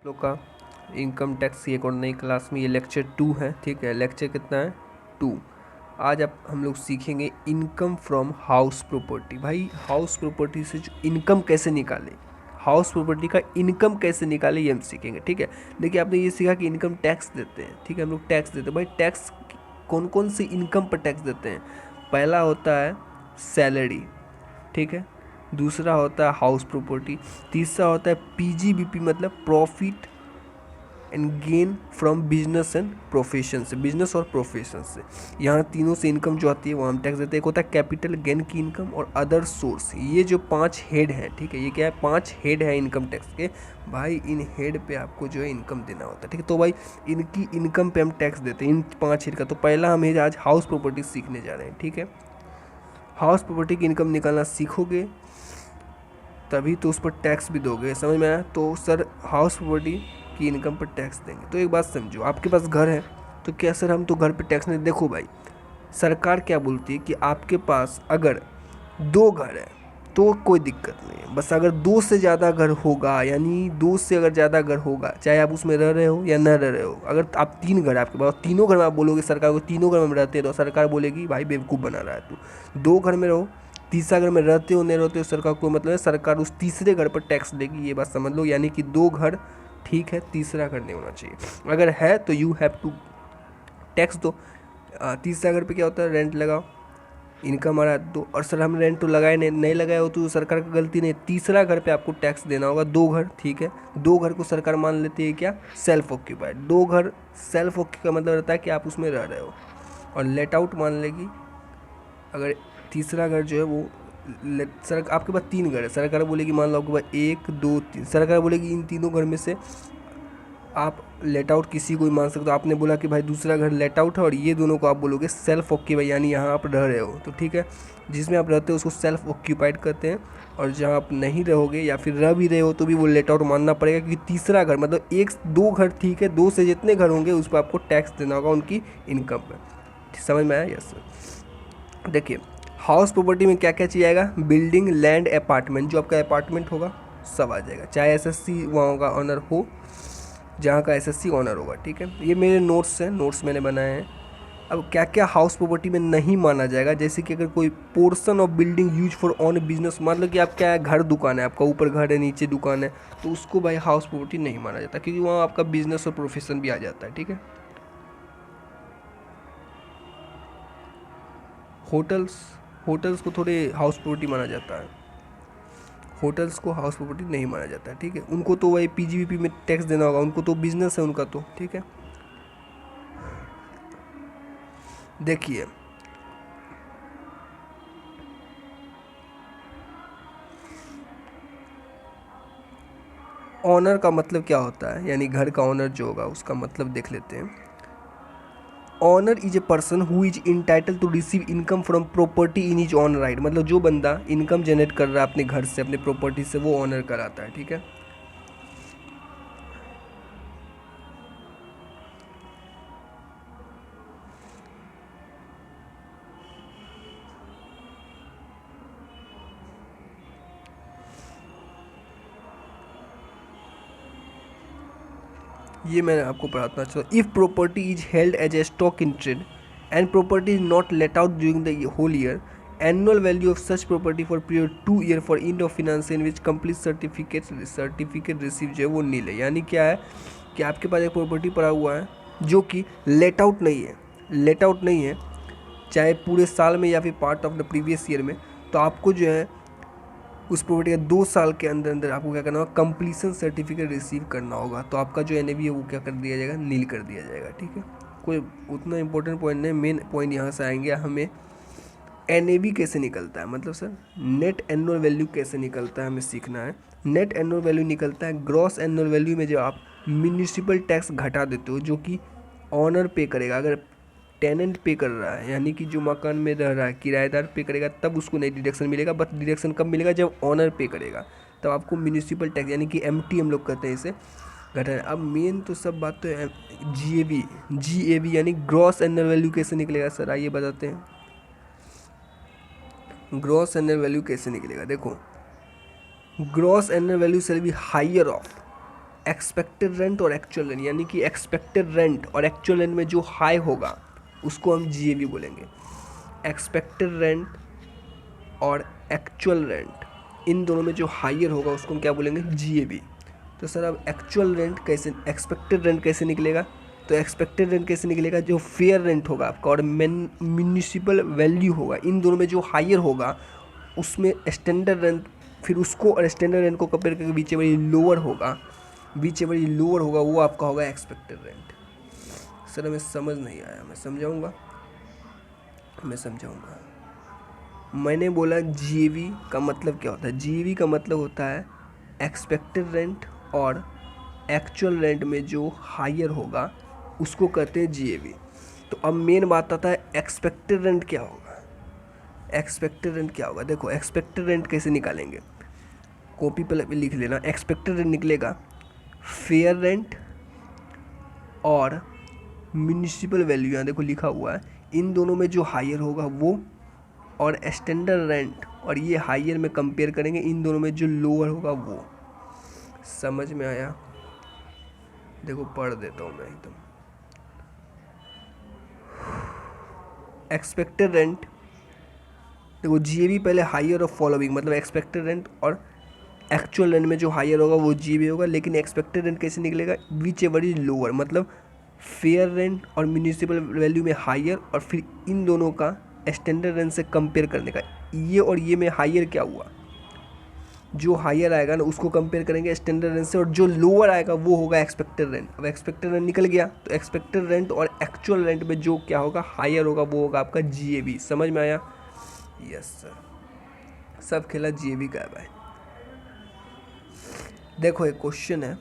लोग का income tax की एक और नई क्लास में ये लेक्चर 2 है। ठीक है, लेक्चर कितना है 2। आज अब हम लोग सीखेंगे इनकम फ्रॉम हाउस प्रॉपर्टी। भाई हाउस प्रॉपर्टी से जो इनकम कैसे निकाले, हाउस प्रॉपर्टी का इनकम कैसे निकाले, ये हम सीखेंगे। ठीक है, देखिए आपने ये सीखा कि इनकम टैक्स देते हैं। ठीक है, हम लोग टैक्स देते हैं। भाई टैक्स कौन कौन सी इनकम पर टैक्स देते हैं? पहला होता है सैलरी, ठीक है, दूसरा होता है हाउस प्रॉपर्टी, तीसरा होता है पीजीबीपी मतलब profit and gain from business and profession से, बिजनेस और प्रोफेशन से। यहाँ तीनों से इनकम जो आती है वो हम टैक्स देते हैं। एक होता है कैपिटल गेन की इनकम और अदर सोर्स। ये जो 5 हेड हैं, ठीक है, ये क्या है, 5 हेड है इनकम टैक्स के। भाई इन हेड पे आपको जो है इनकम देना होता है। ठीक है, तो भाई इनकी इनकम पे हम टैक्स देते हैं इन 5 हेड का। तो पहला हम आज हाउस प्रॉपर्टी सीखने जा रहे हैं। ठीक है, हाउस प्रॉपर्टी की इनकम निकालना सीखोगे तभी तो उस पर टैक्स भी दोगे। समझ में आया? तो सर हाउस प्रॉपर्टी की इनकम पर टैक्स देंगे। तो एक बात समझो, आपके पास घर है तो क्या सर हम तो घर पे टैक्स नहीं। देखो भाई, सरकार क्या बोलती है कि आपके पास अगर 2 घर है तो कोई दिक्कत नहीं है। बस अगर 2 से ज़्यादा घर होगा, यानी 2 से अगर ज़्यादा घर होगा, चाहे आप उसमें रह रहे हो या न रह रहे हो, अगर आप 3 घर आपके पास, तीनों घर में आप बोलोगे सरकार को तीनों घर में रहते हैं, तो सरकार बोलेगी भाई बेवकूफ़ बना रहा है तू। 2 घर में रहो, तीसरा घर में रहते हो नहीं रहते हो, सरकार को मतलब है, सरकार उस तीसरे घर पर टैक्स देगी। ये बात समझ लो, यानी कि 2 घर ठीक है, तीसरा घर नहीं होना चाहिए। अगर है तो यू हैव टू टैक्स दो। तीसरा घर पे क्या होता है, रेंट लगाओ, इनकम आ रहा है दो। और सर हम रेंट तो लगाए नहीं लगाए हो तो सरकार की गलती नहीं। तीसरा घर पे आपको टैक्स देना होगा। 2 घर ठीक है, 2 घर को सरकार मान लेती है क्या, सेल्फ ऑक्यूपाइड। 2 घर सेल्फ ऑक्यूपाइड का मतलब रहता है कि आप उसमें रह रहे हो। और लेट आउट मान लेगी अगर तीसरा घर जो है वो सर आपके पास 3 घर है, सरकार बोलेगी मान लो आपके पास 1 2 3, सरकार बोलेगी इन तीनों घर में से आप लेट आउट किसी को भी मान सकते हो। आपने बोला कि भाई दूसरा घर लेट आउट है और ये दोनों को आप बोलोगे सेल्फ ऑक्यूपाइड, यानी यहाँ आप रह रहे हो। तो ठीक है, जिसमें आप रहते हो उसको सेल्फ ऑक्यूपाइड कहते हैं। और जहाँ आप नहीं रहोगे या फिर रह भी रहे हो तो भी वो लेट आउट मानना पड़ेगा, क्योंकि तीसरा घर मतलब 1 2 घर ठीक है, 2 से जितने घर होंगे उस पर आपको टैक्स देना होगा उनकी इनकम पर। समझ में आया? Yes sir. देखिए हाउस प्रॉपर्टी में क्या क्या चाहिए आएगा, बिल्डिंग, लैंड, अपार्टमेंट। जो आपका अपार्टमेंट होगा सब आ जाएगा, चाहे एसएससी वहाँ होगा ऑनर हो, जहाँ का एसएससी ऑनर होगा। ठीक है, ये मेरे नोट्स हैं, नोट्स मैंने बनाए हैं। अब क्या क्या हाउस प्रॉपर्टी में नहीं माना जाएगा, जैसे कि अगर कोई portion of building use for on business, मतलब कि आप क्या है, घर दुकान है, आपका ऊपर घर है नीचे दुकान है, तो उसको भाई हाउस प्रॉपर्टी नहीं माना जाता, क्योंकि वहाँ आपका बिजनेस और प्रोफेशन भी आ जाता है। ठीक है, होटल्स, होटल्स को थोड़े हाउस प्रॉपर्टी माना जाता है, होटल्स को हाउस प्रॉपर्टी नहीं माना जाता है। ठीक है, उनको तो वही पीजीबीपी में टैक्स देना होगा, उनको तो बिजनेस है उनका तो। ठीक है, देखिए ऑनर का मतलब क्या होता है, यानी घर का ऑनर जो होगा उसका मतलब देख लेते हैं। Owner is a person who is entitled to receive income from property in is on right. मतलब जो बंदा इनकम जनरेट कर रहा है अपने घर से, अपने प्रॉपर्टी से, वो ऑनर कराता है। ठीक है, ये मैंने आपको पढ़ाना चाहता। If property is held as a stock in trade and property is not let out during the whole year, annual value of such property for period 2 year for end of finance in which complete certificate receive जो है वो नील है। यानी क्या है कि आपके पास एक प्रॉपर्टी पड़ा हुआ है जो कि लेट आउट नहीं है, लेट आउट नहीं है, चाहे पूरे साल में या फिर part of the previous year में, तो आपको जो है उस प्रॉपर्टी का 2 साल के अंदर अंदर आपको क्या करना होगा, कंप्लीशन सर्टिफिकेट रिसीव करना होगा। तो आपका जो एनएवी है वो क्या कर दिया जाएगा, नील कर दिया जाएगा। ठीक है, कोई उतना इंपॉर्टेंट पॉइंट नहीं, मेन पॉइंट यहाँ से आएंगे हमें एनएवी कैसे निकलता है, मतलब सर नेट एनुअल वैल्यू कैसे निकलता है हमें सीखना है। नेट एनुअल वैल्यू निकलता है ग्रॉस एनुअल वैल्यू में जो आप म्यूनिसिपल टैक्स घटा देते हो, जो कि ऑनर पे करेगा। अगर टेनेंट पे कर रहा है, यानी कि जो मकान में रह रहा है किराएदार पे करेगा, तब उसको नहीं डिडक्शन मिलेगा। बट डिडक्शन कब मिलेगा, जब ऑनर पे करेगा, तब आपको म्यूनिसिपल टैक्स यानी कि एमटी हम लोग कहते हैं इसे, घटाना। अब मेन तो सब बात तो है जीएवी यानी ग्रॉस एनुअल वैल्यू कैसे निकलेगा सर, आइए बताते हैं। ग्रॉस एनुअल वैल्यू कैसे निकलेगा, देखो gross annual value shall be higher of expected rent और एक्चुअल रेंट, यानी कि एक्सपेक्टेड रेंट और एक्चुअल रेंट में जो हाई होगा उसको हम जीएवी बोलेंगे। एक्सपेक्टेड रेंट और एक्चुअल रेंट, इन दोनों में जो हायर होगा उसको हम क्या बोलेंगे, जीएवी। तो सर अब एक्चुअल रेंट कैसे, एक्सपेक्टेड रेंट कैसे निकलेगा, तो एक्सपेक्टेड रेंट कैसे निकलेगा, जो फेयर रेंट होगा आपका और म्यूनिसिपल वैल्यू होगा, इन दोनों में जो हायर होगा उसमें स्टैंडर्ड रेंट, फिर उसको और स्टैंडर्ड रेंट को कंपेयर करके बीच बड़ी लोअर होगा, बीच बड़ी लोअर होगा, वो आपका होगा एक्सपेक्टेड रेंट। सर हमें समझ नहीं आया, मैं समझाऊंगा। मैंने बोला जीएवी का मतलब क्या होता है। जीएवी का मतलब होता है एक्सपेक्टेड रेंट और एक्चुअल रेंट में जो हायर होगा उसको कहते हैं जीएवी। तो अब मेन बात आता है एक्सपेक्टेड रेंट क्या होगा। एक्सपेक्टेड रेंट क्या होगा, देखो एक्सपेक्टेड रेंट कैसे निकालेंगे, कॉपी पर लिख लेना। एक्सपेक्टेड रेंट निकलेगा फेयर रेंट और म्यूनिसिपल वैल्यू, यहाँ देखो लिखा हुआ है, इन दोनों में जो हायर होगा वो, और स्टैंडर्ड रेंट और ये हायर में कंपेयर करेंगे, इन दोनों में जो लोअर होगा वो। समझ में आया, देखो पढ़ देता हूँ मैं एकदम। एक्सपेक्टेड रेंट, देखो जीएवी पहले हायर और फॉलोइंग, मतलब एक्सपेक्टेड रेंट और एक्चुअल रेंट में जो हायर होगा वो जीएवी होगा। लेकिन एक्सपेक्टेड रेंट कैसे निकलेगा, विच एवर इज लोअर, मतलब फेयर रेंट और म्यूनिसिपल वैल्यू में हायर और फिर इन दोनों का स्टैंडर्ड रेंट से कंपेयर करने का। ये और ये में हायर क्या हुआ, जो हायर आएगा ना उसको कंपेयर करेंगे स्टैंडर्ड रेंट से, और जो लोअर आएगा वो होगा एक्सपेक्टेड रेंट। अब एक्सपेक्टेड रेंट निकल गया तो एक्सपेक्टेड रेंट और एक्चुअल रेंट में जो क्या होगा हायर होगा वो होगा आपका जीएवी। समझ में आया, यस सर, सब खेला जीएवी का है भाई। देखो एक क्वेश्चन है,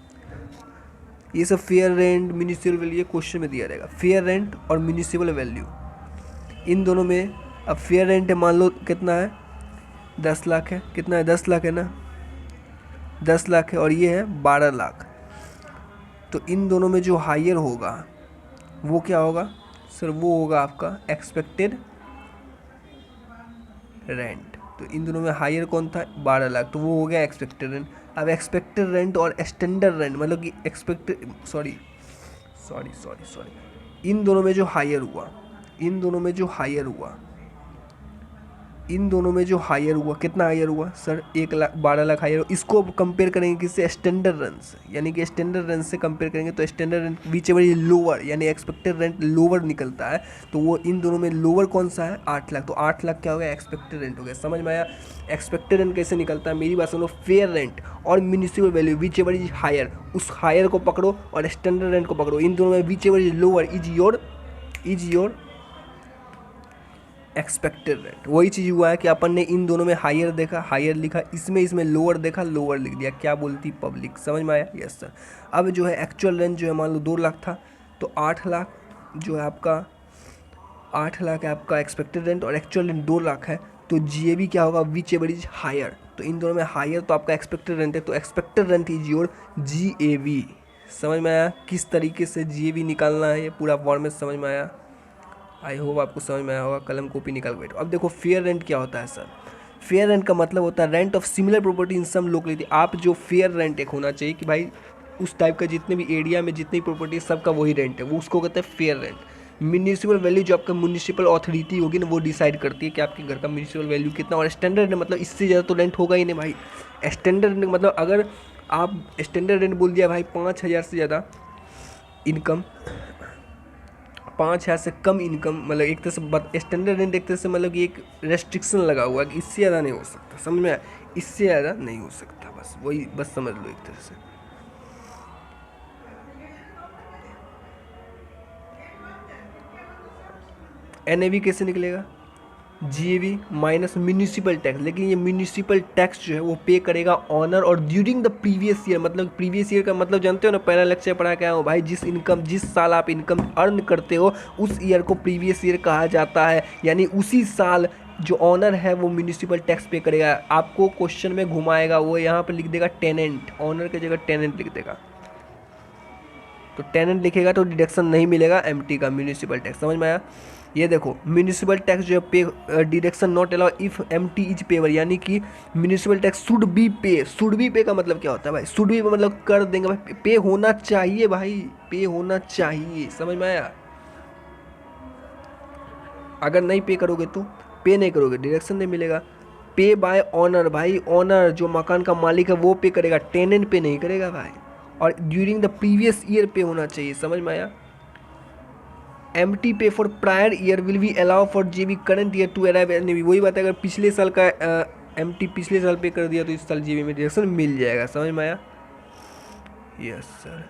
ये सब fair rent municipal value question में दिया रहेगा। फेयर रेंट और म्यूनिसिपल वैल्यू इन दोनों में, अब फेयर रेंट है मान लो कितना है 10 लाख है, कितना है 10 लाख है ना, 10 लाख है, और ये है 12 लाख। तो इन दोनों में जो हायर होगा वो क्या होगा सर, वो होगा आपका एक्सपेक्टेड रेंट। तो इन दोनों में हायर कौन था 12 लाख, तो वो हो गया एक्सपेक्टेड रेंट। अब एक्सपेक्टेड रेंट और स्टैंडर्ड रेंट, मतलब कि एक्सपेक्टेड सॉरी इन दोनों में जो हायर हुआ, इन दोनों में जो हायर हुआ कितना हायर हुआ सर, 1 लाख 12 लाख हायर। इसको कंपेयर करेंगे किससे, स्टैंडर्ड रेंट से, यानी कि स्टैंडर्ड रेंट से कंपेयर करेंगे तो स्टैंडर्ड रेंट बीच में लोअर, यानी एक्सपेक्टेड रेंट लोअर निकलता है। तो वो इन दोनों में लोअर कौन सा है 8 लाख, तो 8 लाख क्या हो गया एक्सपेक्टेड रेंट हो गया। समझ में आया, एक्सपेक्टेड रेंट कैसे निकलता है, मेरी बात सुनो। फेयर रेंट और municipal value whichever is higher, उस हायर को पकड़ो और स्टैंडर्ड रेंट को पकड़ो, इन दोनों में whichever is lower is your expected rent. वही चीज़ हुआ है कि अपन ने इन दोनों में हायर देखा, हायर लिखा, इसमें लोअर देखा, लोअर लिख दिया। क्या बोलती पब्लिक, समझ में आया, यस सर। अब जो है एक्चुअल रेंट जो है मान लो 2 लाख था, तो 8 लाख जो है आपका 8 लाख है आपका एक्सपेक्टेड रेंट और एक्चुअल रेंट 2 लाख है। तो जीएवी क्या होगा, विच एवर इज हायर, तो इन दोनों में हायर तो आपका एक्सपेक्टेड रेंट है, तो expected rent is your GAV. समझ में आया किस तरीके से जीएवी निकालना है, ये पूरा फॉर्मेट समझ में आया। आई होप आपको समझ में आया होगा, कलम कॉपी निकाल बैठो। अब देखो फेयर रेंट क्या होता है सर, फेयर रेंट का मतलब होता है rent of similar property in some locality. आप जो फेयर रेंट एक होना चाहिए कि भाई उस टाइप का जितने भी एरिया में जितनी प्रॉपर्टी सबका वही रेंट है, वो उसको कहते हैं फेयर रेंट। म्यूनिसिपल वैल्यू जो आपका म्यूनिसिपल अथॉरिटी होगी ना वो डिसाइड करती है कि आपके घर का म्यूनिसिपल वैल्यू कितना, और स्टैंडर्ड रेंट मतलब इससे ज़्यादा तो रेंट होगा ही नहीं भाई। स्टैंडर्ड रेंट मतलब अगर आप स्टैंडर्ड रेंट बोल दिया भाई 5,000 से ज़्यादा इनकम, 5,000 से कम इनकम, मतलब एक तरह से स्टैंडर्ड रेंट एक तरह से मतलब कि एक रेस्ट्रिक्शन लगा हुआ है कि इससे ज़्यादा नहीं हो सकता। समझ में आया, इससे ज़्यादा नहीं हो सकता, बस वही बस समझ लो एक तरह से। एनएवी कैसे निकलेगा, जीएवी माइनस म्यूनिसिपल टैक्स। लेकिन ये म्यूनिसिपल टैक्स जो है वो पे करेगा ऑनर और ड्यूरिंग द प्रीवियस ईयर। मतलब प्रीवियस ईयर का मतलब जानते हो ना, पहला लेक्चर पढ़ा के आया हूँ भाई, जिस साल आप इनकम अर्न करते हो उस ईयर को प्रीवियस ईयर कहा जाता है। यानी उसी साल जो ऑनर है वो म्यूनिसिपल टैक्स पे करेगा। आपको क्वेश्चन में घुमाएगा, वो यहाँ पर लिख देगा टेनेंट, ऑनर की जगह टेनेंट लिख देगा। तो टेनेंट लिखेगा तो डिडक्शन नहीं मिलेगा एमटी का म्यूनिसिपल टैक्स। समझ में आया? ये देखो म्यूनिसिपल टैक्स जो है pay deduction not allow if MT is payer, यानी कि municipal tax should be pay. Should be pay का मतलब क्या होता है भाई? शुड बी मतलब कर देंगे भाई, पे होना चाहिए भाई, पे होना चाहिए। समझ में आया? अगर नहीं पे करोगे तो पे नहीं करोगे डिडक्शन नहीं मिलेगा। पे बाय ऑनर, भाई ऑनर जो मकान का मालिक है वो पे करेगा, टेनेंट पे नहीं करेगा भाई। और ड्यूरिंग द प्रीवियस ईयर पे होना चाहिए। समझ में आया? MT pay for prior year will be allow for JB current year to arrive an AV. वही बात है, अगर पिछले साल का एमटी पिछले साल पे कर दिया तो इस साल जेबी में डिडक्शन मिल जाएगा। समझ में आया? Yes sir.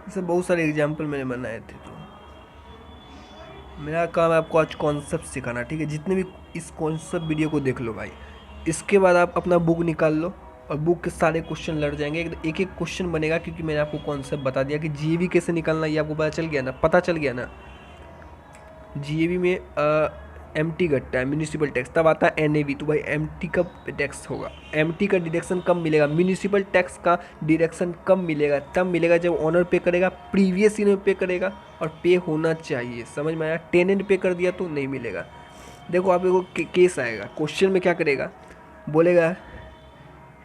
इसे बहुत सारे एग्जाम्पल मैंने बनाए थे, तो मेरा काम है आपको आज कॉन्सेप्ट सिखाना, ठीक है? जितने भी इस कॉन्सेप्ट वीडियो को देख लो भाई, इसके बाद आप अपना बुक निकाल लो और बुक के सारे क्वेश्चन लड़ जाएंगे, एक एक क्वेश्चन बनेगा, क्योंकि मैंने आपको कॉन्सेप्ट बता दिया कि जीएबी कैसे निकालना, ये आपको पता चल गया ना? पता चल गया ना? जीएबी में एमटी घटता है म्यूनिसिपल टैक्स, तब आता है एनएवी। तो भाई एमटी का टैक्स होगा, एमटी का डिडक्शन कब मिलेगा? म्यूनिसिपल टैक्स का डिडक्शन कब मिलेगा? तब मिलेगा जब ऑनर पे करेगा, प्रीवियस ईयर में पे करेगा और पे होना चाहिए। समझ में आया? टेनेंट पे कर दिया तो नहीं मिलेगा। देखो आप देखो केस आएगा, क्वेश्चन में क्या करेगा, बोलेगा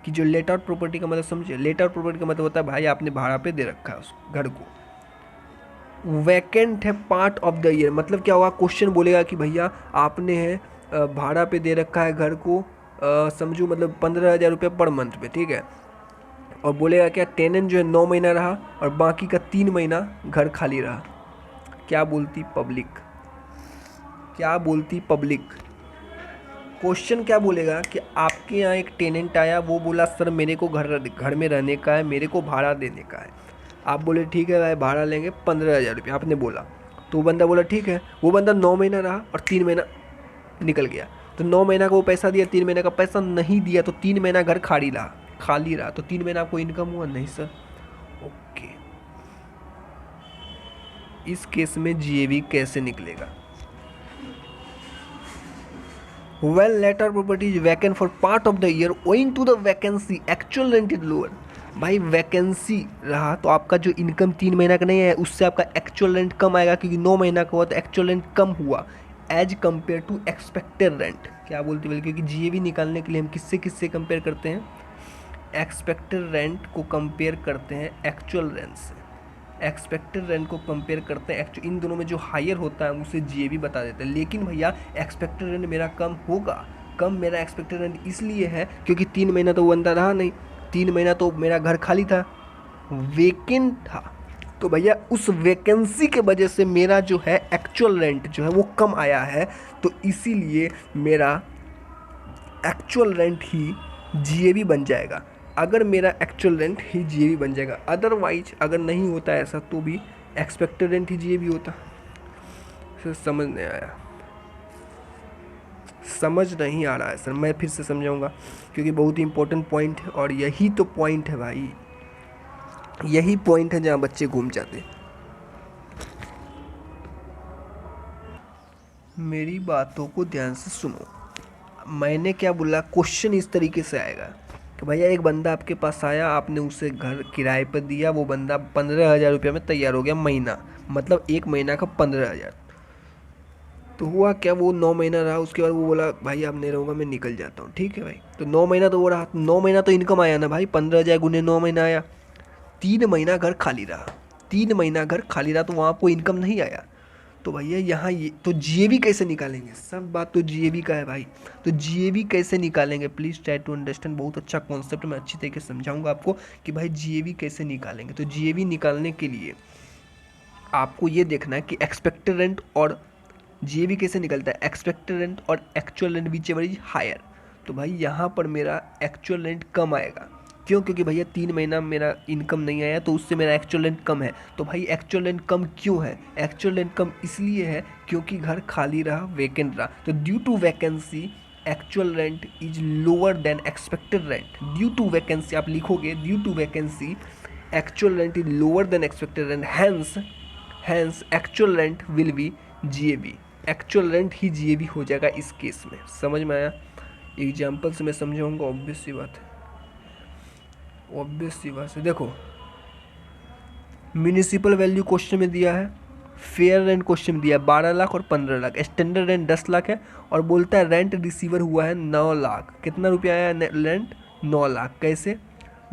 कि जो लेट आउट प्रॉपर्टी का मतलब समझिए। लेट आउट प्रॉपर्टी का मतलब होता है भाई आपने भाड़ा पे दे रखा है उस घर को, वैकेंट है पार्ट ऑफ द ईयर। मतलब क्या होगा, क्वेश्चन बोलेगा कि भैया आपने है भाड़ा पे दे रखा है घर को, समझो मतलब 15,000 रुपये पर मंथ पे, ठीक है? और बोलेगा क्या टेनेंट जो है 9 महीना रहा और बाकी का 3 महीना घर खाली रहा। क्या बोलती पब्लिक? क्या बोलती पब्लिक? क्वेश्चन क्या बोलेगा कि आपके यहाँ एक टेनेंट आया, वो बोला सर मेरे को घर में रहने का है, मेरे को भाड़ा देने का है। आप बोले ठीक है भाई भाड़ा लेंगे 15,000 रुपये, आपने बोला। तो वो बंदा बोला ठीक है। वो बंदा 9 महीना रहा और 3 महीना निकल गया, तो 9 महीना का वो पैसा दिया, 3 महीने का पैसा नहीं दिया, तो 3 महीना घर खाली रहा, तो 3 महीना आपको इनकम हुआ नहीं सर? ओके, इस केस में जीएवी कैसे निकलेगा? When later property is vacant for part of the year owing to the vacancy, actual rent is lower। भाई वैकेंसी रहा तो आपका जो इनकम 3 महीना का नहीं है, उससे आपका एक्चुअल रेंट कम आएगा, क्योंकि 9 महीना का हुआ तो एक्चुअल रेंट कम हुआ as compare to expected rent. क्या बोलते हैं? क्योंकि जीएवी निकालने के लिए हम किससे किससे कंपेयर करते हैं? एक्सपेक्टेड रेंट को कंपेयर करते हैं एक्चुअल रेंट से, एक्सपेक्टेड रेंट को कंपेयर करते हैं इन दोनों में जो हायर होता है उसे जीएवी बता देते हैं। लेकिन भैया एक्सपेक्टेड रेंट मेरा कम होगा, कम मेरा एक्सपेक्टेड रेंट इसलिए है क्योंकि 3 महीना तो वो बंदा रहा नहीं, 3 महीना तो मेरा घर खाली था, वेकेंट था। तो भैया उस वैकेंसी के वजह से मेरा जो है एक्चुअल रेंट जो है वो कम आया है, तो इसीलिए मेरा एक्चुअल रेंट ही जीएवी बन जाएगा। अगर मेरा एक्चुअल रेंट ही जीएवी बन जाएगा, अदरवाइज अगर नहीं होता ऐसा तो भी एक्सपेक्टेड रेंट ही जीएवी होता। सर समझ नहीं आया? समझ नहीं आ रहा है सर, मैं फिर से समझाऊंगा क्योंकि बहुत ही इंपॉर्टेंट पॉइंट है, और यही तो पॉइंट है भाई, यही पॉइंट है जहाँ बच्चे घूम जाते। मेरी बातों को ध्यान से सुनो, मैंने क्या बोला, क्वेश्चन इस तरीके से आएगा कि भैया एक बंदा आपके पास आया, आपने उसे घर किराए पर दिया, वो बंदा 15,000 रुपये में तैयार हो गया महीना, मतलब 1 महीना का 15,000। तो हुआ क्या, वो 9 महीना रहा, उसके बाद वो बोला भाई अब नहीं रहूँगा मैं निकल जाता हूँ। ठीक है भाई, तो 9 महीना तो वो रहा, 9 महीना तो इनकम आया ना भाई, 15,000 गुने 9 महीना आया। 3 महीना घर खाली रहा, 3 महीना घर खाली रहा, तो वहाँ आपको इनकम नहीं आया। तो भैया यहाँ ये तो जीएवी कैसे निकालेंगे? सब बात तो जीएवी का है भाई, तो जीएवी कैसे निकालेंगे? प्लीज़ ट्राई टू अंडरस्टैंड, बहुत अच्छा कॉन्सेप्ट मैं अच्छी तरीके से समझाऊंगा आपको कि भाई जीएवी कैसे निकालेंगे। तो जीएवी निकालने के लिए आपको ये देखना है कि एक्सपेक्टेड रेंट और जीएवी कैसे निकलता है, एक्सपेक्टेड रेंट और actual rent whichever is higher. तो भाई यहाँ पर मेरा एक्चुअल रेंट कम आएगा, क्यों? क्योंकि भैया 3 महीना मेरा इनकम नहीं आया, तो उससे मेरा एक्चुअल रेंट कम है। तो भाई एक्चुअल रेंट कम क्यों है? एक्चुअल रेंट कम इसलिए है क्योंकि घर खाली रहा, वेकेंट रहा। तो due to vacancy actual rent is lower than expected rent. Due to vacancy आप लिखोगे, due to vacancy actual rent is lower than expected rent, hence actual rent will be GAV. Actual rent ही GAV हो जाएगा इस case में। समझ में आया? एग्जाम्पल से मैं समझाऊंगा, ऑब्वियस सी बात है, ऑब्वियस सी बात है। देखो म्यूनिसिपल वैल्यू क्वेश्चन में दिया है, फेयर रेंट क्वेश्चन में दिया है 12 लाख और 15 लाख, स्टैंडर्ड रेंट 10 लाख है, और बोलता है रेंट रिसीवर हुआ है 9 लाख। कितना रुपया आया रेंट? 9 लाख। कैसे?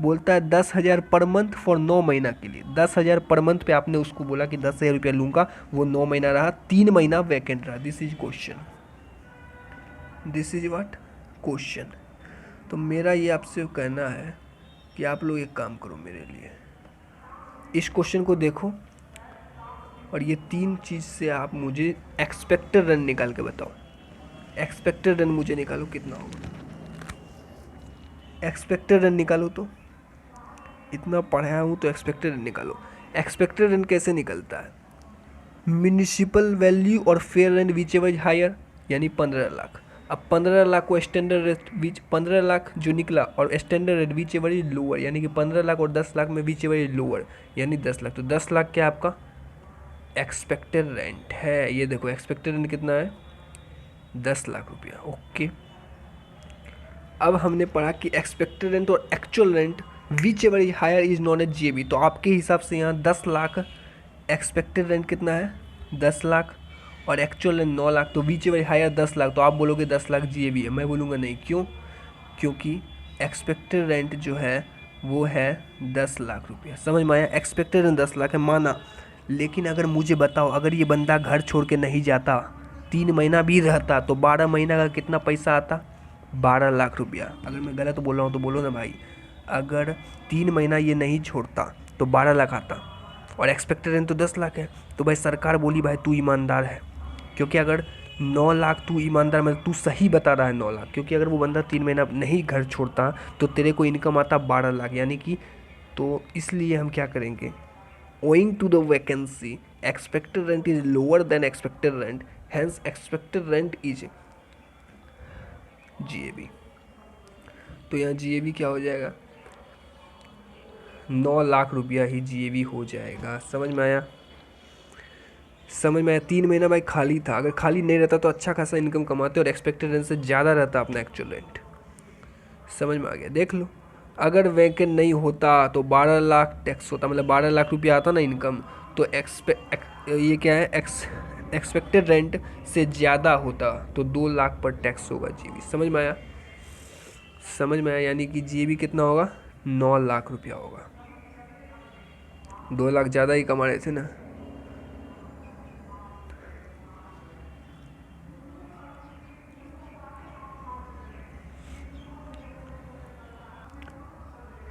बोलता है 10,000 पर मंथ फॉर 9 महीना के लिए। 10,000 पर मंथ पे आपने उसको बोला कि 10,000 रुपया लूँगा, वो 9 महीना रहा, 3 महीना वैकेंट रहा। This is question, this is what question. तो मेरा ये आपसे कहना है कि आप लोग एक काम करो मेरे लिए, इस क्वेश्चन को देखो और ये 3 चीज़ से आप मुझे एक्सपेक्टेड रन निकाल के बताओ। एक्सपेक्टेड रन मुझे निकालो कितना होगा, एक्सपेक्टेड रन निकालो। तो इतना पढ़ाया हूँ तो एक्सपेक्टेड रन निकालो। एक्सपेक्टेड रन कैसे निकलता है? म्यूनिसिपल वैल्यू और fair rent whichever higher, यानी 15 लाख। अब 15 लाख को स्टैंडर्ड रेट विच 15 लाख जो निकला और standard rate which ever is lower, यानी कि 15 लाख और 10 लाख में विच एवर इज लोअर, यानी 10 लाख। तो 10 लाख क्या आपका एक्सपेक्टेड रेंट है। ये देखो एक्सपेक्टेड रेंट कितना है? 10 लाख रुपया। ओके, अब हमने पढ़ा कि एक्सपेक्टेड रेंट और actual rent whichever is higher is known as GAB. तो आपके हिसाब से यहाँ 10 लाख एक्सपेक्टेड रेंट कितना है? 10 लाख, और एक्चुअल रेंट 9 लाख, तो विच एवर हायर 10 लाख। तो आप बोलोगे 10 लाख जीएबी है, मैं बोलूँगा नहीं। क्यों? क्योंकि एक्सपेक्टेड रेंट जो है वो है 10 लाख रुपया। समझ में आया? एक्सपेक्टेड रेंट 10 लाख है माना, लेकिन अगर मुझे बताओ अगर ये बंदा घर छोड़ के नहीं जाता, 3 महीना भी रहता, तो 12 महीना का कितना पैसा आता? 12 लाख रुपया। अगर मैं गलत बोल रहा हूँ तो बोलो ना भाई। अगर 3 महीना ये नहीं छोड़ता तो 12 लाख आता, और एक्सपेक्टेड रेंट तो 10 लाख है। तो भाई सरकार बोली भाई तू ईमानदार है, क्योंकि अगर 9 लाख तू ईमानदार, मतलब तू सही बता रहा है 9 लाख, क्योंकि अगर वो बंदा 3 महीना नहीं घर छोड़ता तो तेरे को इनकम आता 12 लाख, यानी कि तो इसलिए हम क्या करेंगे, owing to the vacancy expected rent is lower than expected rent, hence expected rent is GAB। तो यहाँ GAB क्या हो जाएगा? 9 लाख रुपया ही GAB हो जाएगा। समझ में आया? समझ में आया? 3 महीना भाई खाली था, अगर खाली नहीं रहता तो अच्छा खासा इनकम कमाते और एक्सपेक्टेड रेंट से ज़्यादा रहता अपना एक्चुअल रेंट। समझ में आ गया? देख लो, अगर वैकेंट नहीं होता तो 12 लाख टैक्स होता, मतलब 12 लाख रुपया आता ना इनकम, तो ये क्या है, एक्सपेक्टेड रेंट से ज़्यादा होता तो 2 लाख पर टैक्स होगा जीबी। समझ में आया? समझ में आया? यानी कि जीबी कितना होगा? 9 लाख रुपया होगा। 2 लाख ज़्यादा ही कमा रहे थे ना।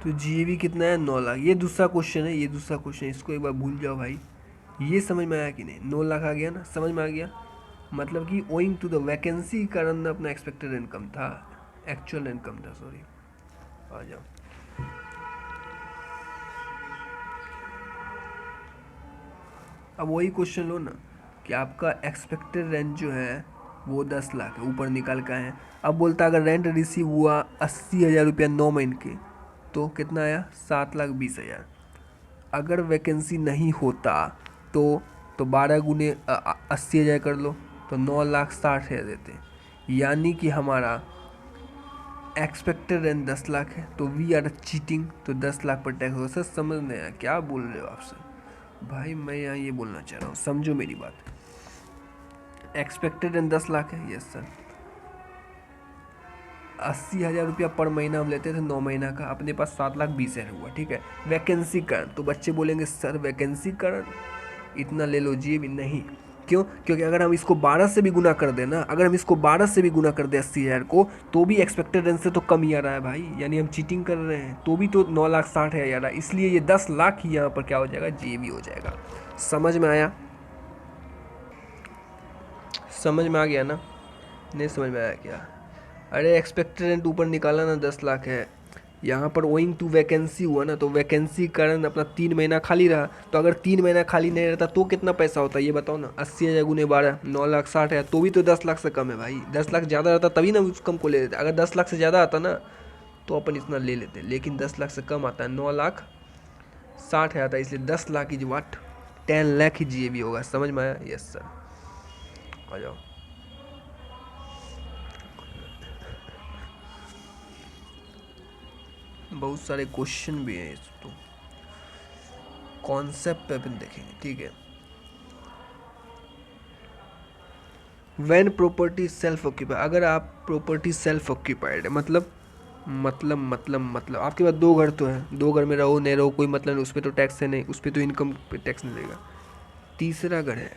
तो जीबी कितना है? 9 लाख। ये दूसरा क्वेश्चन है, ये दूसरा क्वेश्चन, इसको एक बार भूल जाओ भाई। ये समझ में आया कि नहीं? 9 लाख आ गया ना? समझ में आ गया? मतलब कि ओइंग टू द वैकेंसी कारण अपना एक्सपेक्टेड इनकम था, एक्चुअल इनकम था, सॉरी। आ जाओ, अब वही क्वेश्चन लो ना कि आपका एक्सपेक्टेड रेंट जो है वो 10 लाख है, ऊपर निकाल का है। अब बोलता अगर रेंट रिसीव हुआ 80,000 रुपया 9 महीने के, तो कितना आया? 7,20,000। अगर वैकेंसी नहीं होता तो 12 गुने 80,000 कर लो, तो 9,60,000 देते, यानी कि हमारा एक्सपेक्टेड रेंट 10 लाख है, तो वी आर चीटिंग, तो 10 लाख पर टैक्स होगा। सर समझ नहीं आया क्या बोल रहे हो आपसे भाई? मैं यहाँ ये बोलना चाह रहा हूँ, समझो मेरी बात। एक्सपेक्टेड रेंट 10 लाख है, यस सर। 80,000 रुपया पर महीना हम लेते थे 9 महीना का, अपने पास 7,20,000 हुआ, ठीक है। वैकेंसी कारण, तो बच्चे बोलेंगे सर वैकेंसी कारण इतना ले लो जी भी नहीं। क्यों? क्योंकि अगर हम इसको 12 से भी गुना कर दें ना, अगर हम इसको 12 से भी गुना कर दें 80,000 को, तो भी एक्सपेक्टेड रेंट से तो कम ही आ रहा है भाई, यानी हम चीटिंग कर रहे हैं, तो भी तो 9,60,000 आ रहा है। इसलिए ये 10 लाख ही यहाँ पर क्या हो जाएगा? जीएबी हो जाएगा। समझ में आया? समझ में आ गया ना? नहीं समझ में आया क्या? अरे एक्सपेक्टेड रेंट ऊपर निकाला ना 10 लाख है, यहाँ पर ओइंग टू वैकेंसी हुआ ना, तो वैकेंसी कारण अपना 3 महीना खाली रहा। तो अगर 3 महीना खाली नहीं रहता तो कितना पैसा होता है ये बताओ ना? 80,000 गुने 12, 9,60,000, तो भी तो 10 लाख से कम है भाई। 10 लाख ज़्यादा रहता तभी ना उस कम को ले लेते। अगर 10 लाख से ज़्यादा आता ना तो अपन इतना ले लेते, लेकिन 10 लाख से कम आता है, 9,60,000 आता है, इसलिए 10 lakh is what 10 lakh he GAB होगा। समझ में आया? Yes sir. आ जाओ। बहुत सारे क्वेश्चन भी हैं इस तो कॉन्सेप्ट पे अपन देखेंगे, ठीक है। व्हेन प्रॉपर्टी सेल्फ ऑक्यूपाइड, अगर आप प्रॉपर्टी सेल्फ ऑक्यूपाइड है मतलब आपके पास दो घर तो है, दो घर में रहो नहीं रहो कोई मतलब नहीं, उस पर तो टैक्स है नहीं, उस पर तो इनकम पे टैक्स नहीं लगेगा। तीसरा घर है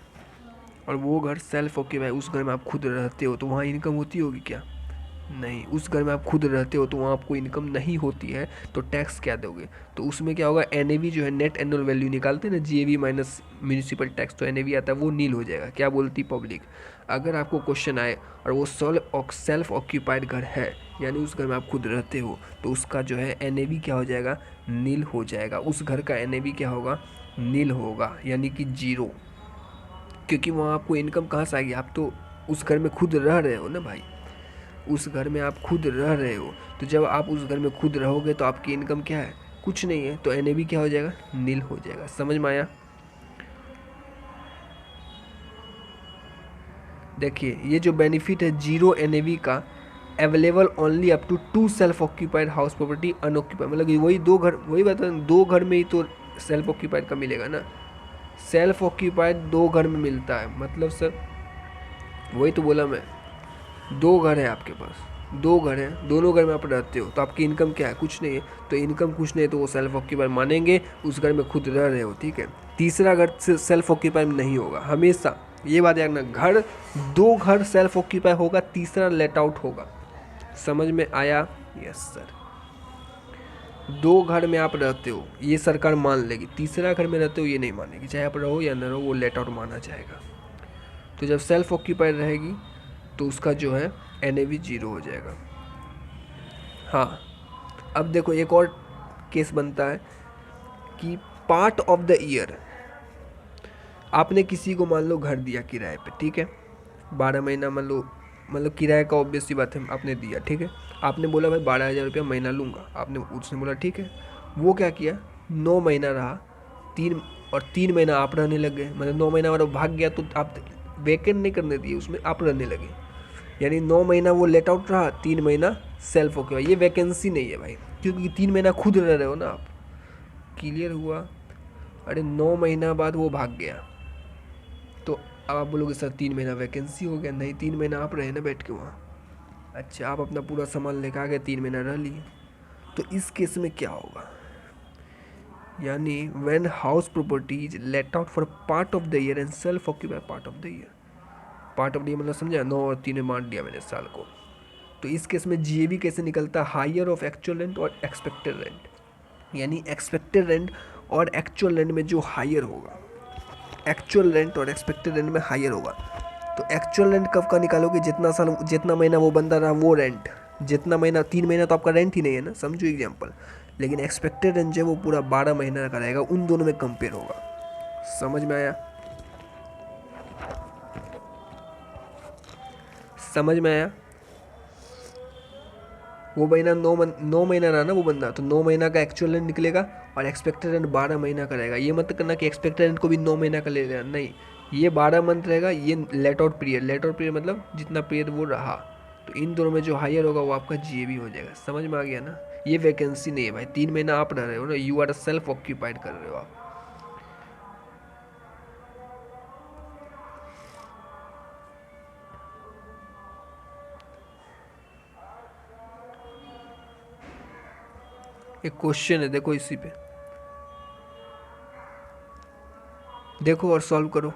और वो घर सेल्फ ऑक्यूपाइड, उस घर में आप खुद रहते हो, तो वहाँ इनकम होती होगी क्या? नहीं। उस घर में आप खुद रहते हो तो वहाँ आपको इनकम नहीं होती है, तो टैक्स क्या दोगे? तो उसमें क्या होगा, एनएवी जो है नेट एनुअल वैल्यू निकालते हैं ना, जीएवी माइनस म्यूनिसिपल टैक्स, तो एनएवी आता है वो नील हो जाएगा। क्या बोलती पब्लिक? अगर आपको क्वेश्चन आए और वो सेल्फ ऑक्यूपाइड घर है, यानी उस घर में आप खुद रहते हो, तो उसका जो है एनएवी क्या हो जाएगा, नील हो जाएगा। उस घर का एनएवी क्या होगा, नील होगा, यानी कि जीरो, क्योंकि वहाँ आपको इनकम कहाँ से आएगी? आप तो उस घर में खुद रह रहे हो ना भाई, उस घर में आप खुद रह रहे हो, तो जब आप उस घर में खुद रहोगे तो आपकी इनकम क्या है, कुछ नहीं है, तो एनएवी क्या हो जाएगा, नील हो जाएगा। समझ में आया? देखिए ये जो बेनिफिट है जीरो एनएवी का, available only up to 2 self occupied house property unoccupied, मतलब कि वही दो घर, वही बात है, दो घर में ही तो सेल्फ ऑक्यूपाइड का मिलेगा ना। सेल्फ ऑक्यूपाइड दो घर में मिलता है, मतलब सर वही तो बोला मैं, दो घर है आपके पास, दो घर हैं, दोनों घर में आप रहते हो, तो आपकी इनकम क्या है, कुछ नहीं है, तो इनकम कुछ नहीं है तो वो सेल्फ ऑक्यूपाइड मानेंगे, उस घर में खुद रह रहे हो, ठीक है। तीसरा घर सेल्फ ऑक्यूपाइड नहीं होगा हमेशा, ये बात याद रखना, घर दो घर सेल्फ ऑक्यूपाई होगा, तीसरा लेट आउट होगा। समझ में आया? Yes sir. दो घर में आप रहते हो ये सरकार मान लेगी, तीसरा घर में रहते हो ये नहीं मानेगी, चाहे आप रहो या न रहो वो लेट आउट माना जाएगा। तो जब सेल्फ ऑक्यूपाइड रहेगी तो उसका जो है एनएवी जीरो हो जाएगा। हाँ, अब देखो एक और केस बनता है कि पार्ट ऑफ द ईयर आपने किसी को मान लो घर दिया किराए पे, ठीक है, 12 महीना मान लो, मतलब किराए का ऑब्वियस सी बात है आपने दिया, ठीक है। आपने बोला भाई 12,000 रुपया महीना लूँगा, आपने, उसने बोला ठीक है। वो क्या किया, 9 महीना रहा, 3 महीना आप रहने लग गए, मतलब 9 महीना वाला भाग गया तो आप वेकेंट नहीं करने दिए, उसमें आप रहने लगे, यानी 9 महीना वो लेट आउट रहा, 3 महीना सेल्फ ऑक्यूपाइड। ये वैकेंसी नहीं है भाई, क्योंकि 3 महीना खुद रह रहे हो ना आप। क्लियर हुआ? अरे 9 महीना बाद वो भाग गया, तो अब आप बोलोगे सर 3 महीना वैकेंसी हो गया, नहीं 3 महीना आप रहे ना बैठ के वहाँ। अच्छा, आप अपना पूरा सामान लेकर आ गए, 3 महीना रह लिए, तो इस केस में क्या होगा, यानी when house property is let out for part of the year and self occupied part of the year. Part of the year मतलब समझा, 9 और 3 में बांट दिया मैंने साल को। तो इस केस में जीएवी कैसे निकलता है, हायर ऑफ एक्चुअल रेंट और एक्सपेक्टेड रेंट, यानी एक्सपेक्टेड रेंट और एक्चुअल रेंट में जो हायर होगा, एक्चुअल रेंट और एक्सपेक्टेड रेंट में हायर होगा। तो एक्चुअल रेंट कब का निकालोगे, जितना साल, जितना महीना वो बंदा रहा वो रेंट, जितना महीना, 3 महीना तो आपका रेंट ही नहीं है ना, समझो एग्जाम्पल। लेकिन एक्सपेक्टेड रेंट जो है वो पूरा 12 महीना का रहेगा, उन दोनों में कंपेयर होगा। समझ में आया? समझ में आया? वो महीना 9 महीना रहा ना वो बंदा, तो 9 महीना का एक्चुअल रेंट निकलेगा और एक्सपेक्टेड रेंट 12 महीना का रहेगा। ये मत करना कि एक्सपेक्टेड रेंट को भी 9 महीना का ले लेना, नहीं, ये 12 मंथ रहेगा, ये let out period, let out period मतलब जितना पीरियड वो रहा, तो इन दोनों में जो हायर होगा वो आपका जीएबी हो जाएगा। समझ में आ गया ना? ये वैकेंसी नहीं है भाई, 3 महीना आप रह रहे हो ना, यू आर सेल्फ ऑक्यूपाइड कर रहे हो आप। एक क्वेश्चन है, देखो इसी पे देखो और सॉल्व करो।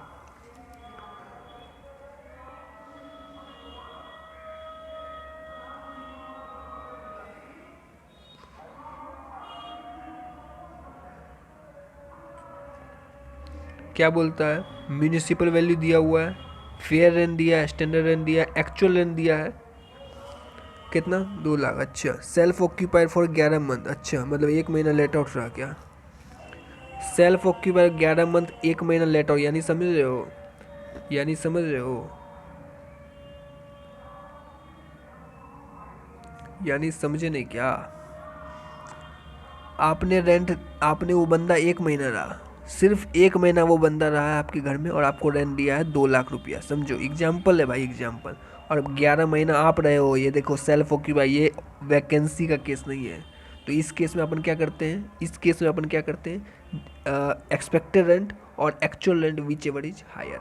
क्या बोलता है, म्यूनिसिपल वैल्यू दिया हुआ है, फेयर रेंट दिया है, स्टैंडर्ड रेंट दिया है, एक्चुअल रेंट दिया है, कितना, 2 लाख। अच्छा, सेल्फ ऑक्यूपाइड फॉर 11 मंथ, अच्छा मतलब 1 महीना लेट आउट रहा क्या? सेल्फ ऑक्यूपाइड 11 मंथ, 1 महीना लेट आउट, यानी समझ रहे हो, यानी समझ रहे हो, यानी समझे नहीं क्या? आपने रेंट, आपने वो बंदा 1 महीना रहा, सिर्फ 1 महीना वो बंदा रहा है आपके घर में और आपको रेंट दिया है 2 लाख रुपया, समझो एग्जाम्पल है भाई एग्जाम्पल। और 11 महीना आप रहे हो, ये देखो सेल्फ ऑक्यूपाई, ये वैकेंसी का केस नहीं है। तो इस केस में अपन क्या करते हैं, इस केस में अपन क्या करते हैं, एक्सपेक्टेड रेंट और actual rent whichever is higher.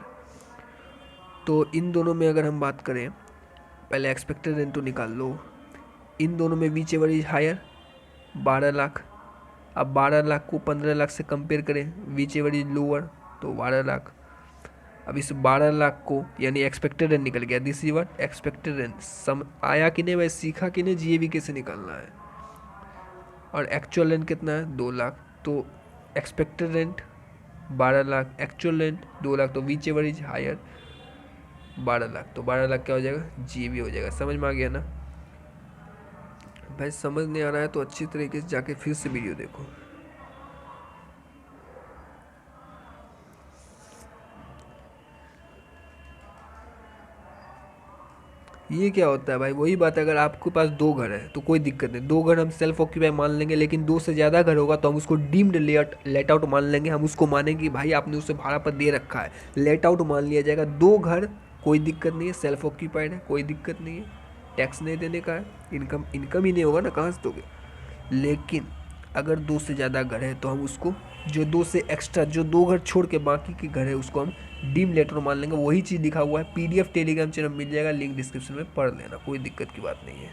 तो इन दोनों में अगर हम बात करें, पहले एक्सपेक्टेड रेंट तो निकाल लो, इन दोनों में whichever is higher 12 lakh. अब 12 लाख को 15 लाख से कंपेयर करें, विच एवर इज लोअर, तो 12 लाख। अब इस 12 लाख को यानी एक्सपेक्टेड रेंट निकल गया, this is what expected rent. सम आया कि नहीं भाई, सीखा कि नहीं जीएवी कैसे निकालना है। और एक्चुअल रेंट कितना है 2 लाख, तो expected rent 12 lakh, actual rent 2 lakh, तो whichever is higher 12 lakh. तो 12 लाख क्या हो जाएगा, जीएवी हो जाएगा। समझ में आ गया ना भाई? समझ नहीं आ रहा है तो अच्छी तरीके से जाके फिर से वीडियो देखो। ये क्या होता है भाई, वही बात है, अगर आपके पास 2 घर है तो कोई दिक्कत नहीं, 2 घर हम सेल्फ ऑक्यूपाई मान लेंगे। लेकिन 2 से ज़्यादा घर होगा तो हम उसको डीम्ड लेट आउट मान लेंगे। हम उसको मानेंगे कि भाई आपने उसे भाड़ा पर दे रखा है, लेट आउट मान लिया जाएगा। 2 घर कोई दिक्कत नहीं है, सेल्फ ऑक्यूपाइड है, कोई दिक्कत नहीं है, टैक्स नहीं देने का है, इनकम इनकम ही नहीं होगा ना, कहाँ से दोगे। लेकिन अगर 2 से ज़्यादा घर है तो हम उसको, जो 2 से एक्स्ट्रा, जो 2 घर छोड़ के बाकी के घर है उसको हम डीम लेटर मान लेंगे। वही चीज़ लिखा हुआ है, पीडीएफ टेलीग्राम चैनल मिल जाएगा, लिंक डिस्क्रिप्शन में पढ़ लेना, कोई दिक्कत की बात नहीं है,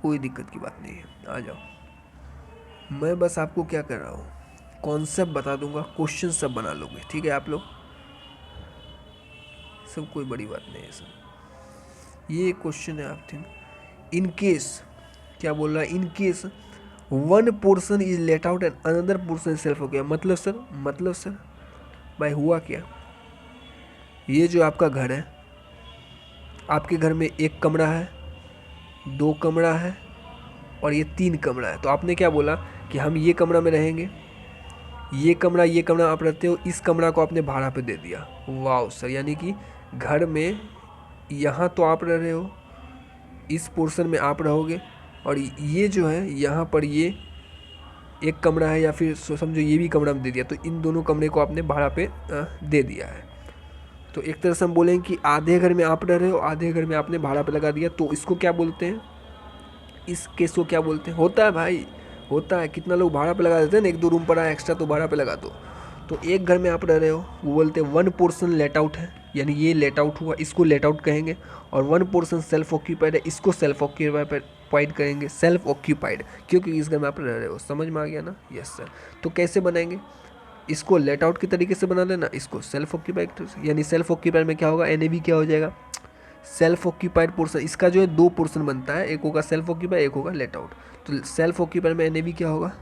कोई दिक्कत की बात नहीं है। आ जाओ, मैं बस आपको क्या कर रहा हूँ, कॉन्सेप्ट बता दूंगा, क्वेश्चन सब बना लोगे, ठीक है आप लोग, सब कोई बड़ी बात नहीं है सब। ये क्वेश्चन है आप थिंक, इन केस, क्या बोल रहा है, in case 1 portion is let out and another portion self हो गया। मतलब सर भाई हुआ क्या, ये जो आपका घर है, आपके घर में 1 कमरा है, 2 कमरा है और ये 3 कमरा है। तो आपने क्या बोला कि हम ये कमरा में रहेंगे, ये कमरा आप रहते हो, इस कमरा को आपने भाड़ा पे दे दिया। वाह सर, यानी कि घर में यहाँ तो आप रह रहे हो, इस पोर्शन में आप रहोगे, और ये जो है यहाँ पर ये 1 कमरा है, या फिर समझो ये भी कमरा में दे दिया, तो इन दोनों कमरे को आपने भाड़ा पे दे दिया है। तो एक तरह से हम बोलेंगे कि आधे घर में आप रह रहे हो, आधे घर में आपने भाड़ा पे लगा दिया। तो इसको क्या बोलते हैं, इस केस को क्या बोलते हैं, होता है भाई, होता है, कितना लोग भाड़ा पे लगा देते हैं ना, 1-2 रूम पर आया एक्स्ट्रा तो भाड़ा पे लगा दो। तो एक घर में आप रह रहे हो, वो बोलते हैं 1 पोर्शन लेट आउट है, यानी ये लेट आउट हुआ, इसको लेट आउट कहेंगे। और 1 पोर्शन सेल्फ ऑक्यूपाइड है, इसको सेल्फ ऑक्यूपाइड करेंगे, सेल्फ ऑक्यूपाइड, क्योंकि इस घर में आप रह रहे हो। समझ में आ गया ना? Yes sir. तो कैसे बनाएंगे, इसको लेट आउट के तरीके से बना लेना, इसको सेल्फ ऑक्यूपाइड, यानी सेल्फ ऑक्यूपाइड में क्या होगा, एनएवी क्या हो जाएगा, सेल्फ ऑक्यूपाइड पोर्शन। इसका जो है 2 पोर्शन बनता है, एक होगा सेल्फ ऑक्यूपाइड, एक होगा लेट आउट। तो सेल्फ ऑक्यूपाइड में एनएवी क्या होगा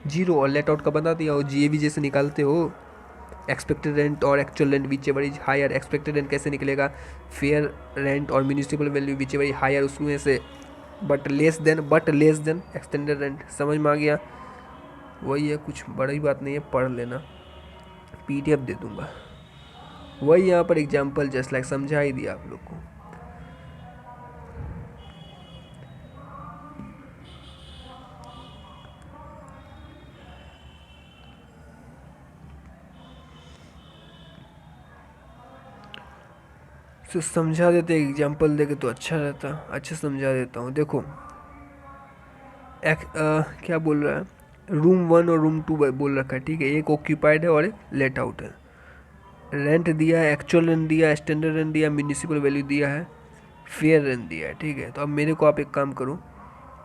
0, और लेट आउट का बता दिया, और जीएवी जैसे निकालते हो, एक्सपेक्टेड रेंट और actual rent whichever is higher. Expected rent कैसे निकलेगा, फेयर रेंट और municipal value whichever is higher, उसमें से but less than extended rent. समझ में आ गया? वही है, कुछ बड़ी बात नहीं है, पढ़ लेना, पीडीएफ दे दूंगा। वही यहाँ पर एग्जाम्पल जस्ट लाइक समझा ही दिया आप लोग को। तो समझा देते, एग्जाम्पल देके तो अच्छा रहता, अच्छा समझा देता हूँ। देखो क्या बोल रहा है, रूम 1 और रूम 2 बोल रखा है, ठीक है, एक ऑक्यूपाइड है और एक लेट आउट है। रेंट दिया है, एक्चुअल रेंट दिया है, स्टैंडर्ड रेंट दिया है, म्यूनिसिपल वैल्यू दिया है, फेयर रेंट दिया है, ठीक है। तो अब मेरे को आप एक काम करो,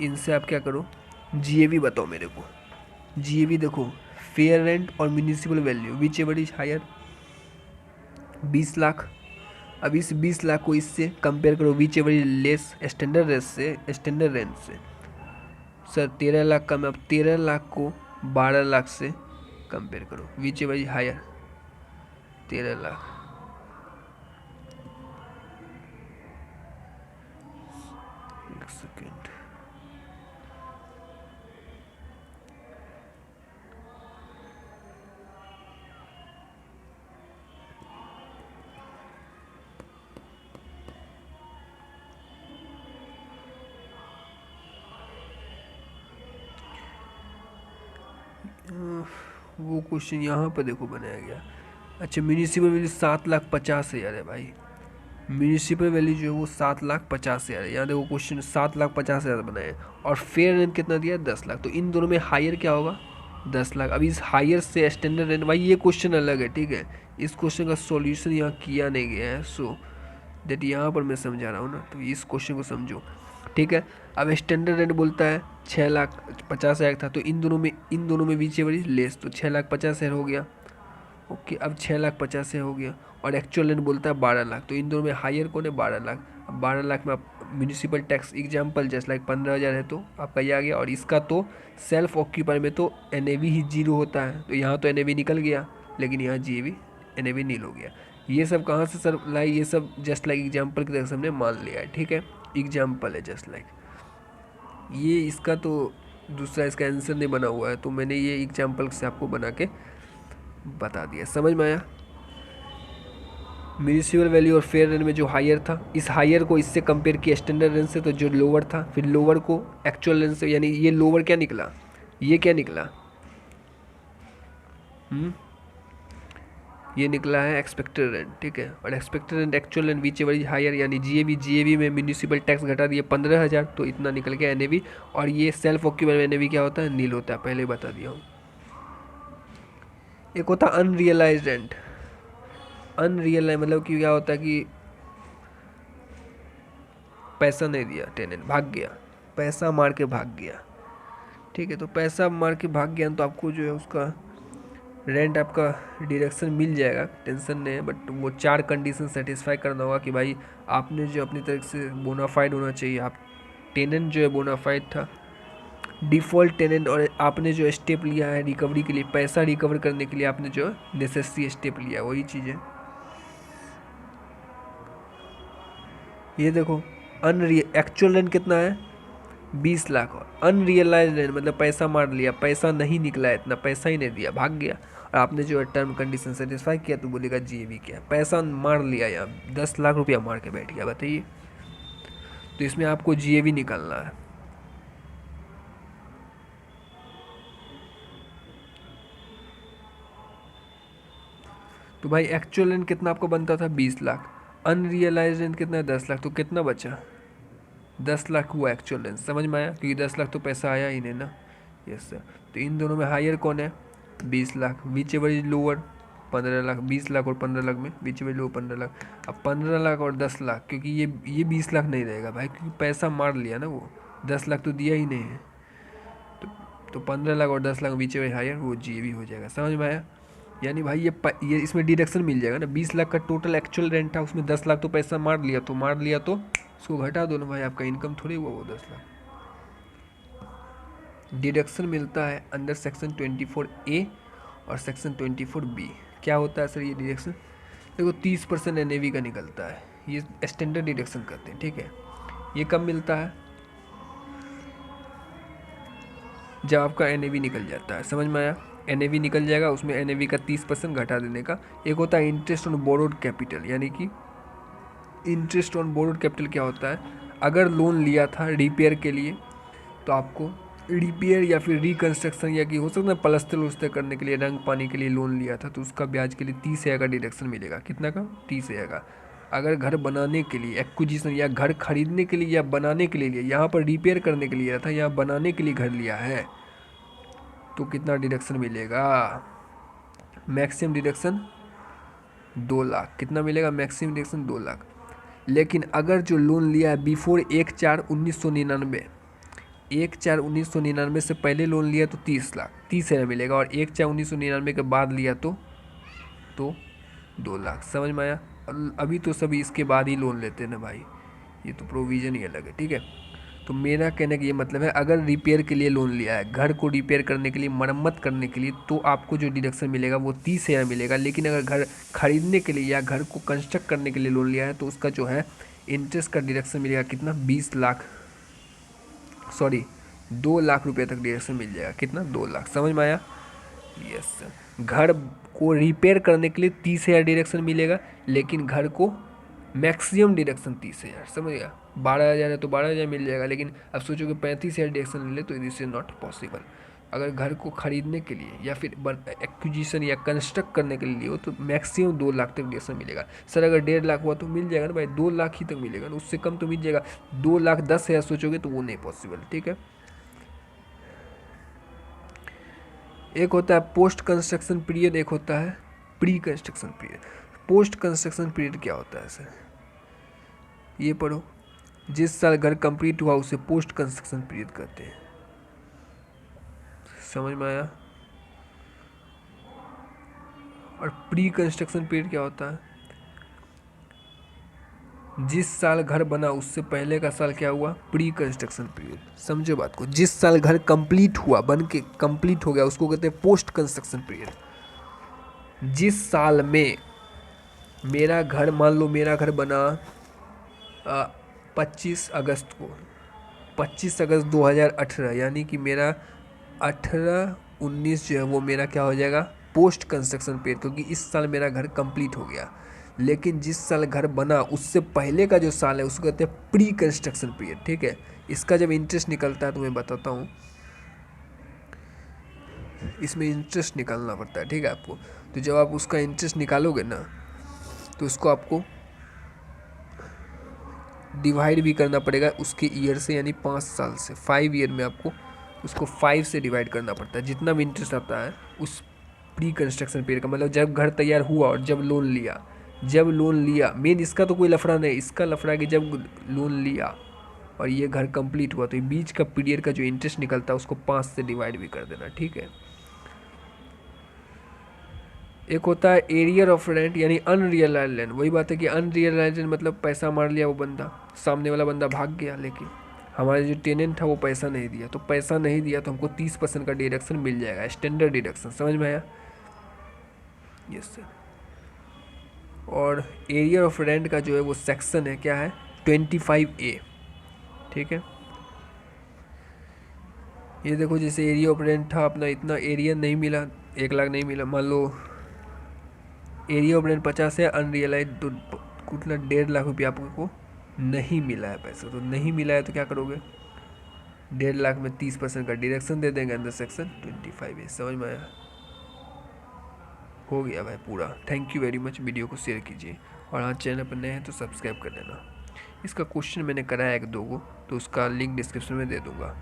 इनसे आप क्या करो, जीएवी बताओ मेरे को। जीएवी देखो, फेयर रेंट और municipal value whichever is higher 20 lakh. अब इस 20 लाख को इससे कंपेयर करो, whichever is less standard rent से, स्टैंडर्ड रेंट से। सर 13 लाख का, मैं अब 13 लाख को 12 लाख से कंपेयर करो, whichever is higher 13 lakh. एक सेकेंड, वो क्वेश्चन यहाँ पर देखो बनाया गया। अच्छा, म्यूनिसिपल वैल्यू 7,50,000 है भाई। म्यूनिसिपल वैल्यू जो है वो 7,50,000 है। यहाँ देखो क्वेश्चन 7,50,000 बनाए और फेयर रेंट कितना दिया है 10 लाख। तो इन दोनों में हायर क्या होगा 10 लाख। अभी इस हायर से स्टैंडर्ड रेंट, भाई ये क्वेश्चन अलग है, ठीक है। इस क्वेश्चन का सॉल्यूशन यहाँ किया नहीं गया है, सो दैट यहाँ पर मैं समझा रहा हूँ ना, तो इस क्वेश्चन को समझो, ठीक है। अब स्टैंडर्ड रेंट बोलता है 6,50,000 था, तो इन दोनों में बीच एवरेज लेस, तो 6,50,000 हो गया। ओके, अब 6,50,000 हो गया और एक्चुअल रेंट बोलता है 12 लाख। तो इन दोनों में हायर कौन है 12 लाख। अब 12 लाख में आप municipal tax example just like 15,000 है, तो आपका ये आ गया। और इसका तो सेल्फ ऑक्यूपाई में तो NAV ही 0 होता है, तो यहाँ तो NAV निकल गया, लेकिन यहाँ GAV NAV नील हो गया। ये सब कहाँ से सर लाई, ये सब जस्ट लाइक एग्जाम्पल की तरह से हमने मान लिया है, ठीक है। एग्जाम्पल है जस्ट लाइक ये, इसका तो दूसरा इसका आंसर नहीं बना हुआ है, तो मैंने ये एग्जाम्पल से आपको बना के बता दिया। समझ में आया। म्यूनिसिपल वैल्यू और फेयर रेंट में जो हायर था, इस हायर को इससे कंपेयर किया स्टैंडर्ड रेंट से, तो जो लोअर था, फिर लोअर को एक्चुअल रेंट से, यानी ये लोअर क्या निकला, ये क्या निकला, ये निकला है एक्सपेक्टेड रेंट, ठीक है। और expected rent actual rent whichever is higher, यानी GAV में म्यूनिसिपल टैक्स घटा दिए 15,000, तो इतना निकल गया NAV। और ये सेल्फ ऑक्यूपाइड में NAV क्या होता है, नील होता है, पहले बता दिया हूँ। एक होता है अनरियलाइज रेंट। अनरियलाइज मतलब कि क्या होता है कि पैसा नहीं दिया, टेनेंट भाग गया, पैसा मार के भाग गया, ठीक है। तो पैसा मार के भाग गया तो आपको जो है उसका रेंट आपका डिडक्शन मिल जाएगा, टेंशन नहीं है। बट वो 4 कंडीशन सेटिस्फाई करना होगा कि भाई आपने जो अपनी तरफ से बोनाफाइड होना चाहिए, आप टेनेंट जो है बोनाफाइड था, डिफ़ॉल्ट टेनेंट, और आपने जो स्टेप लिया है रिकवरी के लिए, पैसा रिकवर करने के लिए आपने जो नेसेसरी स्टेप लिया, वही चीज़ है। ये देखो एक्चुअल रेंट कितना है 20 लाख, और अनरियलाइज रेंट मतलब पैसा मार लिया, पैसा नहीं निकला, इतना पैसा ही नहीं दिया, भाग गया। और आपने जो है टर्म कंडीशन सेटिस्फाई किया, तो बोलेगा GAV क्या, पैसा मार लिया, यहाँ 10 लाख रुपया मार के बैठ गया, बताइए। तो इसमें आपको GAV निकालना है। तो भाई एक्चुअल रेंट कितना आपको बनता था 20 लाख, अनरियलाइज रेंट कितना है 10 लाख, तो कितना बचा 10 लाख हुआ एक्चुअल रेंट। समझ में आया, क्योंकि 10 लाख तो पैसा आया ही नहीं ना। Yes sir. तो इन दोनों में हायर कौन है 20 lakh, which ever is lower 15 lakh. 20 lakh और 15 लाख में विच एवर लोअर 15 लाख। अब 15 लाख और 10 लाख, क्योंकि ये 20 लाख नहीं रहेगा भाई, क्योंकि पैसा मार लिया ना, वो 10 लाख तो दिया ही नहीं है। तो 15 लाख और 10 लाख विच एवर हायर, वो GAV हो जाएगा। समझ में आया। यानी भाई ये इसमें डिडक्शन मिल जाएगा ना। 20 लाख का टोटल एक्चुअल रेंट था, उसमें 10 लाख तो पैसा मार लिया, तो उसको घटा दो ना भाई, आपका इनकम थोड़ी हुआ वो 10 लाख। डिडक्शन मिलता है अंडर सेक्शन 24A और सेक्शन 24B। क्या होता है सर ये डिडक्शन, देखो 30% NAV का निकलता है, ये स्टैंडर्ड डिडक्शन करते हैं, ठीक है। ये कब मिलता है, जब आपका NAV निकल जाता है। समझ में आया। NAV निकल जाएगा, उसमें NAV का 30% घटा देने का। एक होता है इंटरेस्ट ऑन बोरोड कैपिटल, यानी कि इंटरेस्ट ऑन बोरोड कैपिटल क्या होता है, अगर लोन लिया था रिपेयर के लिए, तो आपको रिपेयर या फिर रिकन्स्ट्रक्शन, या कि हो सकता है प्लस्तर उस्तर करने के लिए, रंग पानी के लिए लोन लिया था, तो उसका ब्याज के लिए 30,000 का डिडक्शन मिलेगा। कितना का 30,000 का। अगर घर बनाने के लिए एक्विजिशन, या घर खरीदने के लिए या बनाने के लिए लिया, यहाँ पर रिपेयर करने के लिए लिया था, यहाँ बनाने के लिए घर लिया है, तो कितना डिडक्शन मिलेगा, मैक्सिमम डिडक्शन 2 लाख। कितना मिलेगा मैक्सिमम डिडक्शन 2 लाख। लेकिन अगर जो लोन लिया है बिफोर 1/4/1999, 1/4/1999 से पहले लोन लिया तो 30 लाख 30,000 मिलेगा, और 1/4/1999 के बाद लिया तो 2 लाख। समझ में आया। अभी तो सभी इसके बाद ही लोन लेते हैं ना भाई, ये तो प्रोविज़न ही अलग है, ठीक है। तो मेरा कहने का ये मतलब है, अगर रिपेयर के लिए लोन लिया है, घर को रिपेयर करने के लिए, मरम्मत करने के लिए, तो आपको जो डिडक्शन मिलेगा वो 30,000 मिलेगा। लेकिन अगर घर खरीदने के लिए या घर को कंस्ट्रक्ट करने के लिए लोन लिया है, तो उसका जो है इंटरेस्ट का डिडक्शन मिलेगा कितना 2 लाख रुपये तक डिडक्शन मिल जाएगा। कितना 2 लाख। समझ में आया। Yes sir. घर को रिपेयर करने के लिए 30,000 डिडक्शन मिलेगा, लेकिन घर को मैक्सिमम डिडक्शन 30,000। समझ गया। 12,000 है तो 12,000 मिल जाएगा, लेकिन अब सोचो कि 35,000 डिडक्शन ले ले, तो दिस इज नॉट पॉसिबल। अगर घर को ख़रीदने के लिए या फिर एक्विजिशन या कंस्ट्रक्ट करने के लिए हो तो मैक्सिमम 2 लाख तक डिडक्शन मिलेगा। सर अगर 1.5 लाख हुआ तो मिल जाएगा ना भाई, 2 लाख ही तक मिलेगा ना, उससे कम तो मिल जाएगा। 2,10,000 सोचोगे तो वो नहीं पॉसिबल, ठीक है। एक होता है पोस्ट कंस्ट्रक्शन पीरियड, एक होता है pre construction period. Post construction period क्या होता है सर, ये पढ़ो। जिस साल घर कंप्लीट हुआ उसे पोस्ट कंस्ट्रक्शन पीरियड कहते हैं। समझ में आया। और प्री कंस्ट्रक्शन पीरियड क्या होता है, जिस साल घर बना उससे पहले का साल क्या हुआ, प्री कंस्ट्रक्शन पीरियड। समझो बात को, जिस साल घर कंप्लीट हुआ, बन के कंप्लीट हो गया, उसको कहते हैं पोस्ट कंस्ट्रक्शन पीरियड। जिस साल में मेरा घर, मान लो मेरा घर बना 25 अगस्त को, 25 अगस्त 2018, यानी कि मेरा 18-19 जो है वो मेरा क्या हो जाएगा, पोस्ट कंस्ट्रक्शन पीरियड, क्योंकि इस साल मेरा घर कंप्लीट हो गया। लेकिन जिस साल घर बना उससे पहले का जो साल है उसको कहते हैं प्री कंस्ट्रक्शन पीरियड, ठीक है। इसका जब इंटरेस्ट निकलता है तो मैं बताता हूँ, इसमें इंटरेस्ट निकालना पड़ता है, ठीक है आपको। तो जब आप उसका इंटरेस्ट निकालोगे ना तो उसको आपको डिवाइड भी करना पड़ेगा उसके ईयर से, यानी 5 साल से, 5 ईयर में आपको उसको 5 से डिवाइड करना पड़ता है। जितना भी इंटरेस्ट आता है उस प्री कंस्ट्रक्शन पीरियड का, मतलब जब घर तैयार हुआ और जब लोन लिया, जब लोन लिया, मेन इसका तो कोई लफड़ा नहीं, इसका लफड़ा है कि जब लोन लिया और ये घर कंप्लीट हुआ तो ये बीच का पीरियड का जो इंटरेस्ट निकलता है उसको 5 से डिवाइड भी कर देना, ठीक है। एक होता है एरियर ऑफ रेंट, यानी अनरियलाइज्ड लैंड। वही बात है कि अनरियलाइज्ड मतलब पैसा मार लिया वो बंदा, सामने वाला बंदा भाग गया, लेकिन हमारे जो टेनेंट था वो पैसा नहीं दिया, तो पैसा नहीं दिया तो हमको 30% का डिडक्शन मिल जाएगा, स्टैंडर्ड डिडक्शन। समझ में आया। Yes sir. और एरियर ऑफ रेंट का जो है वो सेक्शन है, क्या है, 25A, ठीक है। ये देखो, जैसे एरिया ऑफ रेंट था अपना, इतना एरिया नहीं मिला, 1 लाख नहीं मिला, मान लो एरिया ऑफ रेंट 50 है, अनरियलाइज तो कितना 1.5 लाख रुपया आपको नहीं मिला है पैसा, तो नहीं मिला है तो क्या करोगे, 1.5 लाख में 30% का डिडक्शन दे देंगे अंदर सेक्शन 25A। समझ में आया। हो गया भाई पूरा। Thank you very much. Video को शेयर कीजिए और हाँ, चैनल पर नए हैं तो सब्सक्राइब कर लेना। इसका क्वेश्चन मैंने कराया 1-2 को, तो उसका लिंक डिस्क्रिप्शन में दे दूँगा।